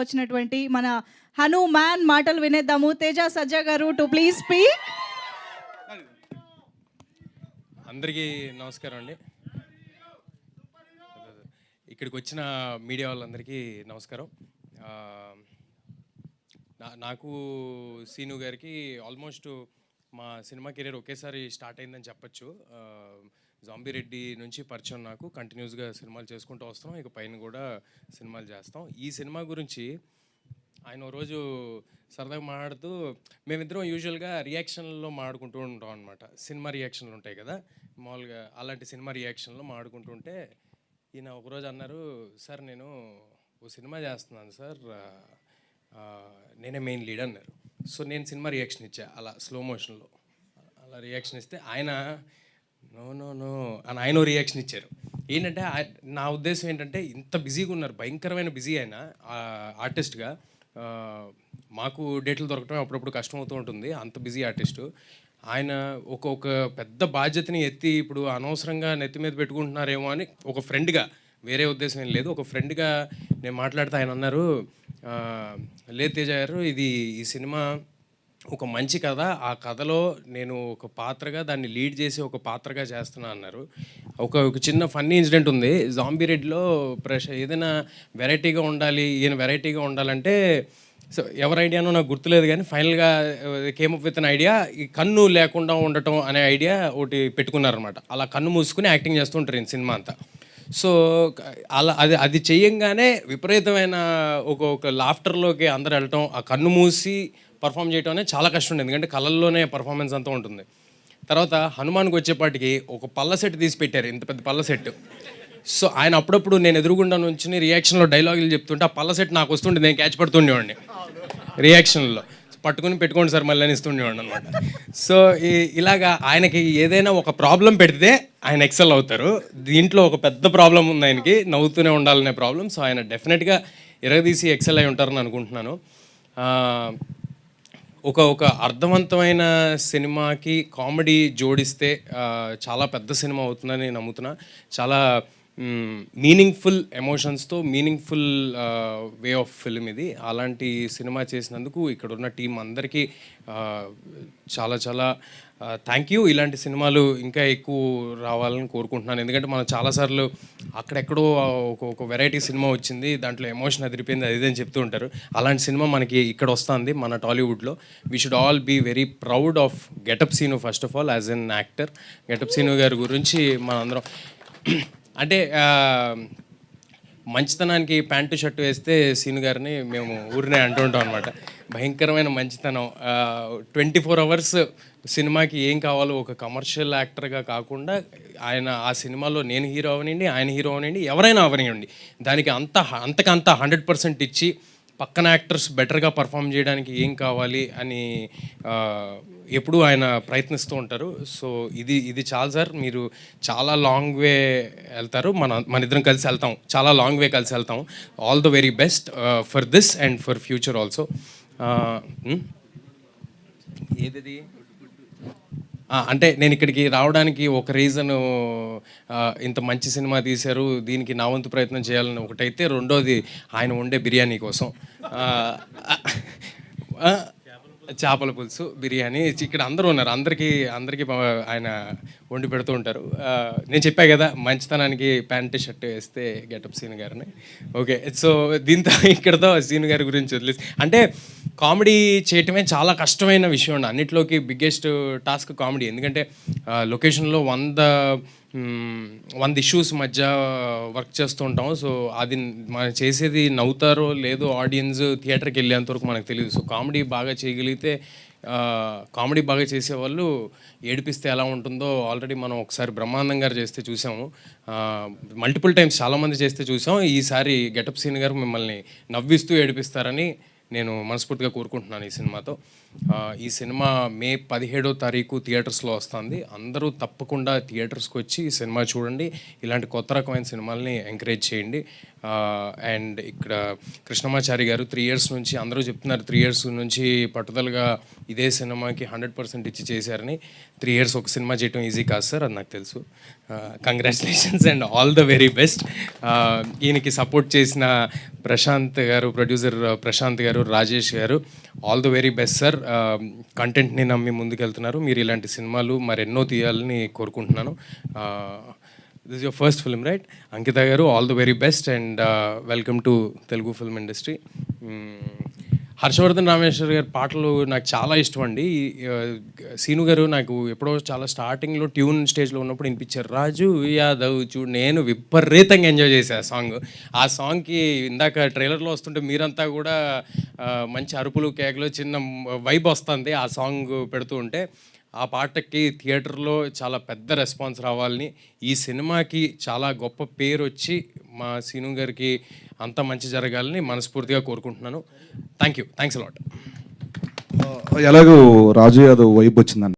వచ్చినటువంటి మన హనుమాన్ మాటలు వినేద్దాము. తేజ సజ్జా గారు టు ప్లీజ్ స్పీక్. అందరికీ నమస్కారం అండి. ఇక్కడికి వచ్చిన మీడియా వాళ్ళందరికీ నమస్కారం. నాకు సీను గారికి ఆల్మోస్ట్ మా సినిమా కెరీర్ ఒకేసారి స్టార్ట్ అయిందని చెప్పచ్చు. జాంబీ రెడ్డి నుంచి పరిచయం, నాకు కంటిన్యూస్గా సినిమాలు చేసుకుంటూ వస్తాం, ఇక పైన కూడా సినిమాలు చేస్తాం. ఈ సినిమా గురించి ఆయన రోజు సరదాగా మాట్లాడుతూ, మేమిద్దరం యూజువల్గా రియాక్షన్లో మాట్లాడుకుంటూ ఉంటాం అనమాట. సినిమా రియాక్షన్లు ఉంటాయి కదా మామూలుగా, అలాంటి సినిమా రియాక్షన్లో మాట్లాడుకుంటుంటే ఈయన ఒకరోజు అన్నారు, సార్ నేను ఓ సినిమా చేస్తున్నాను సార్, నేనే మెయిన్ లీడ్ అన్నారు. సో నేను సినిమా రియాక్షన్ ఇచ్చా అలా స్లో మోషన్లో. అలా రియాక్షన్ ఇస్తే ఆయన నో నో నో అని ఆయన రియాక్షన్ ఇచ్చారు. ఏంటంటే నా ఉద్దేశం ఏంటంటే, ఇంత బిజీగా ఉన్నారు, భయంకరమైన బిజీ ఆయన ఆర్టిస్ట్గా. మాకు డేట్లు దొరకటం అప్పుడప్పుడు కష్టమవుతూ ఉంటుంది, అంత బిజీ ఆర్టిస్టు ఆయన. ఒక పెద్ద బాధ్యతని ఎత్తి ఇప్పుడు అనవసరంగా నెత్తి మీద పెట్టుకుంటున్నారేమో అని ఒక ఫ్రెండ్గా, వేరే ఉద్దేశం ఏం లేదు, ఒక ఫ్రెండ్గా నేను మాట్లాడితే ఆయన అన్నారు, లేదు తేజ గారు, ఈ సినిమా ఒక మంచి కథ, ఆ కథలో నేను ఒక పాత్రగా దాన్ని లీడ్ చేసి ఒక పాత్రగా చేస్తున్నా అన్నారు. ఒక చిన్న ఫన్నీ ఇన్సిడెంట్ ఉంది. జాంబీ రెడ్డిలో ఏదైనా వెరైటీగా ఉండాలి, ఈయన వెరైటీగా ఉండాలంటే, సో ఎవరి ఐడియానో నాకు గుర్తులేదు, కానీ ఫైనల్గా came up with an idea, ఈ కన్ను లేకుండా ఉండటం అనే ఐడియా ఒకటి పెట్టుకున్నారనమాట. అలా కన్ను మూసుకుని యాక్టింగ్ చేస్తూ ఉంటారు ఈ సినిమా అంతా. సో అలా అది చేయంగానే విపరీతమైన ఒక లాఫ్టర్లోకి అందరు వెళ్ళటం, ఆ కన్ను మూసి పర్ఫామ్ చేయటం అనేది చాలా కష్టం ఉంది, ఎందుకంటే కళల్లోనే పర్ఫార్మెన్స్ అంతా ఉంటుంది. తర్వాత హనుమాన్కి వచ్చేపాటికి ఒక పళ్ళ సెట్ తీసి పెట్టారు, ఇంత పెద్ద పళ్ళ సెట్. సో ఆయన అప్పుడప్పుడు నేను ఎదురుగుండా నుంచి రియాక్షన్లో డైలాగులు చెప్తుంటే ఆ పళ్ళ సెట్ నాకు వస్తుంటే నేను క్యాచ్ పడుతుండేవాడిని రియాక్షన్లో. పట్టుకుని పెట్టుకోండి సార్ మళ్ళీ అని ఇస్తుండేవాడిని అనమాట. సో ఇలాగా ఆయనకి ఏదైనా ఒక ప్రాబ్లం పెడితే ఆయన ఎక్సెల్ అవుతారు. దీంట్లో ఒక పెద్ద ప్రాబ్లం ఉంది ఆయనకి, నవ్వుతూనే ఉండాలనే ప్రాబ్లం. సో ఆయన డెఫినెట్గా ఎరగదీసి ఎక్సెల్ అయి ఉంటారని అనుకుంటున్నాను. ఒక అర్థవంతమైన సినిమాకి కామెడీ జోడిస్తే చాలా పెద్ద సినిమా అవుతుందని నమ్ముతున్నా. చాలా మీనింగ్ఫుల్ ఎమోషన్స్తో మీనింగ్ఫుల్ వే ఆఫ్ ఫిల్మ్ ఇది. అలాంటి సినిమా చేసినందుకు ఇక్కడ ఉన్న టీం అందరికీ చాలా చాలా థ్యాంక్ యూ. ఇలాంటి సినిమాలు ఇంకా ఎక్కువ రావాలని కోరుకుంటున్నాను, ఎందుకంటే మనం చాలాసార్లు అక్కడెక్కడో ఒక వెరైటీ సినిమా వచ్చింది, దాంట్లో ఎమోషన్ అదిరిపోయింది, అది అని చెప్తూ ఉంటారు. అలాంటి సినిమా మనకి ఇక్కడ వస్తుంది మన టాలీవుడ్లో. We should all be very proud of Getup Seenu. First of all as an actor, Getup Seenu గారి గురించి మనందరం అంటే మంచితనానికి ప్యాంటు షర్టు వేస్తే సీను గారిని మేము ఊరినే అంటూ ఉంటాం అనమాట. భయంకరమైన మంచితనం. 24 hours సినిమాకి ఏం కావాలో ఒక కమర్షియల్ యాక్టర్గా కాకుండా, ఆయన ఆ సినిమాలో నేను హీరో అవనండి, ఆయన హీరో అవనండి, ఎవరైనా అవనివ్వండి, దానికి అంతకంత 100% ఇచ్చి పక్కన యాక్టర్స్ బెటర్గా పర్ఫామ్ చేయడానికి ఏం కావాలి అని ఎప్పుడూ ఆయన ప్రయత్నిస్తూ ఉంటారు. సో ఇది చాలా సార్, మీరు చాలా లాంగ్ వే వెళ్తారు, మన ఇద్దరం కలిసి వెళ్తాం, చాలా లాంగ్ వే కలిసి వెళ్తాం. All the very best for this and for future also. ఏది అంటే నేను ఇక్కడికి రావడానికి ఒక రీజను, ఇంత మంచి సినిమా తీశారు, దీనికి నా వంతు ప్రయత్నం చేయాలని ఒకటైతే, రెండోది ఆయన వండే బిర్యానీ కోసం. చేపల పులుసు, బిర్యానీ, ఇక్కడ అందరూ ఉన్నారు, అందరికీ ఆయన వండి పెడుతూ ఉంటారు. నేను చెప్పా కదా, మంచితనానికి ప్యాంటు షర్ట్ వేస్తే గెటప్ సీను గారిని. ఓకే, సో దీంతో ఇక్కడతో సీను గారి గురించి వదిలేసి, అంటే కామెడీ చేయటమే చాలా కష్టమైన విషయం అండి. అన్నిట్లోకి బిగ్గెస్ట్ టాస్క్ కామెడీ, ఎందుకంటే లొకేషన్లో 100 ఇష్యూస్ మధ్య వర్క్ చేస్తూ ఉంటాం. సో అది మనం చేసేది నవ్వుతారో లేదో ఆడియన్స్ థియేటర్కి వెళ్ళేంతవరకు మనకు తెలియదు. సో కామెడీ బాగా చేయగలిగితే, కామెడీ బాగా చేసేవాళ్ళు ఏడిపిస్తే ఎలా ఉంటుందో ఆల్రెడీ మనం ఒకసారి బ్రహ్మానందం గారు చేస్తే చూసాము, మల్టిపుల్ టైమ్స్ చాలామంది చేస్తే చూసాం. ఈసారి గెటప్ సీన్ గారు మిమ్మల్ని నవ్విస్తూ ఏడిపిస్తారని నేను మనస్ఫూర్తిగా కోరుకుంటున్నాను ఈ సినిమాతో. ఈ సినిమా మే 17వ తారీఖు థియేటర్స్లో వస్తుంది. అందరూ తప్పకుండా థియేటర్స్కి వచ్చి ఈ సినిమా చూడండి, ఇలాంటి కొత్త రకమైన సినిమాల్ని ఎంకరేజ్ చేయండి. అండ్ ఇక్కడ కృష్ణమాచారి గారు 3 years నుంచి అందరూ చెప్తున్నారు 3 years నుంచి పట్టుదలగా ఇదే సినిమాకి 100% ఇచ్చి చేశారని. 3 years ఒక సినిమా చేయడం ఈజీ కాదు సార్, అది నాకు తెలుసు. Congratulations and all the very best. ఈయనకి సపోర్ట్ చేసిన Prashanth garu, producer Prashanth garu, Rajesh garu, all the very best sir. కంటెంట్ని నమ్మి ముందుకెళ్తున్నారు. మీరు ఇలాంటి సినిమాలు మరెన్నో తీయాలని కోరుకుంటున్నాను. This is your first film right? Ankita garu, all the very best and welcome to Telugu film industry. Harshavardhan Rameshwar గారి పాటలు నాకు చాలా ఇష్టం అండి. సీను గారు నాకు ఎప్పుడో చాలా స్టార్టింగ్లో ట్యూన్ స్టేజ్లో ఉన్నప్పుడు వినిపించారు, రాజు యాదవ్ చూడు. నేను విపరీతంగా ఎంజాయ్ చేశాను ఆ సాంగ్. ఆ సాంగ్కి ఇందాక ట్రైలర్లో వస్తుంటే మీరంతా కూడా మంచి అరుపులు, కేకలు, చిన్న వైబ్ వస్తుంది ఆ సాంగ్ పెడుతూ ఉంటే. ఆ పాటకి థియేటర్లో చాలా పెద్ద రెస్పాన్స్ రావాలని, ఈ సినిమాకి చాలా గొప్ప పేరు వచ్చి మా సీను గారికి అంత మంచి జరగాలని మనస్ఫూర్తిగా కోరుకుంటున్నాను. Thanks a lot. ఎలాగో రాజు యాదవ్ వైబ్ వచ్చిందండి.